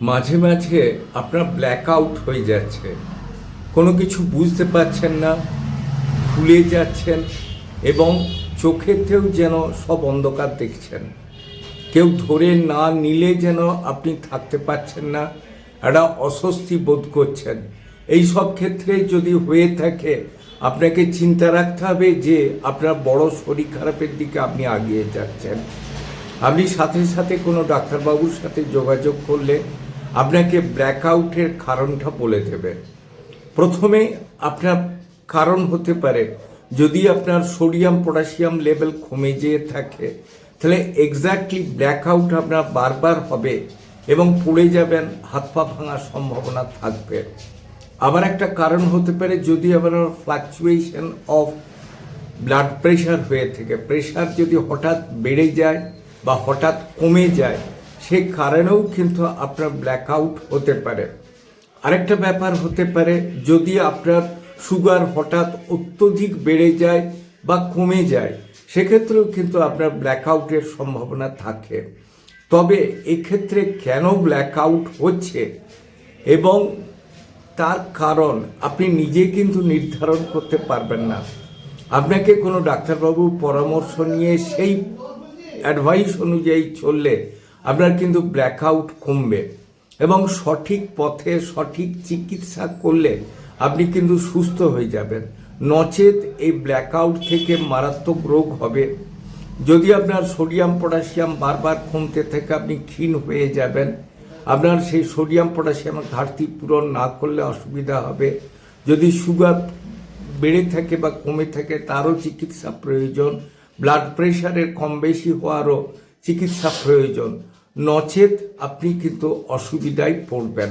মাঝে মাঝে আপনার ব্ল্যাক আউট হয়ে যাচ্ছে, কোনো কিছু বুঝতে পারছেন না, ভুলে যাচ্ছেন এবং চোখেতেও যেন সব অন্ধকার দেখছেন। কেউ ধরে না নিলে যেন আপনি থাকতে পারছেন না, একটা অস্বস্তি বোধ করছেন। এই সব ক্ষেত্রে যদি হয়ে থাকে, আপনাকে চিন্তা রাখতে হবে যে আপনার বড় শরীর খারাপের দিকে আপনি এগিয়ে যাচ্ছেন। আপনি সাথে সাথে কোনো ডাক্তারবাবুর সাথে যোগাযোগ করলে আপনাকে ব্ল্যাকআউটের কারণটা বলে দেবে। প্রথমে আপনার কারণ হতে পারে, যদি আপনার সোডিয়াম পটাশিয়াম লেভেল কমে যেয়ে থাকে, তাহলে এক্স্যাক্টলি ব্ল্যাকআউট আপনার বারবার হবে এবং পড়ে যাবেন, হাত পা ভাঙার সম্ভাবনা থাকবে। আবার একটা কারণ হতে পারে, যদি আপনার ফ্লাকচুয়েশন অফ ব্লাড প্রেশার হয়ে থাকে, প্রেশার যদি হঠাৎ বেড়ে যায় বা হঠাৎ কমে যায়, সে কারণেও কিন্তু আপনার ব্ল্যাকআউট হতে পারে। আরেকটা ব্যাপার হতে পারে, যদি আপনার সুগার হঠাৎ অত্যধিক বেড়ে যায় বা কমে যায়, সেক্ষেত্রেও কিন্তু আপনার ব্ল্যাকআউটের সম্ভাবনা থাকে। তবে এক্ষেত্রে কেন ব্ল্যাকআউট হচ্ছে এবং তার কারণ আপনি নিজে কিন্তু নির্ধারণ করতে পারবেন না। আপনাকে কোনো ডাক্তারবাবুর পরামর্শ নিয়ে সেই অ্যাডভাইস অনুযায়ী চললে আপনার কিন্তু ব্ল্যাকআউট কমবে এবং সঠিক পথে সঠিক চিকিৎসা করলে আপনি কিন্তু সুস্থ হয়ে যাবেন। নচেত এই ব্ল্যাকআউট থেকে মারাত্মক রোগ হবে। যদি আপনার সোডিয়াম পটাশিয়াম বারবার কমতে থাকে, আপনি ক্ষীণ হয়ে যাবেন। আপনার সেই সোডিয়াম পটাশিয়ামের ঘাটতি পূরণ না করলে অসুবিধা হবে। যদি সুগার বেড়ে থাকে বা কমে থাকে, তারও চিকিৎসা প্রয়োজন। ব্লাড প্রেশারের কম বেশি হওয়ারও চিকিৎসা প্রয়োজন। নচেত আপনি কিন্তু অসুবিধায় পড়বেন।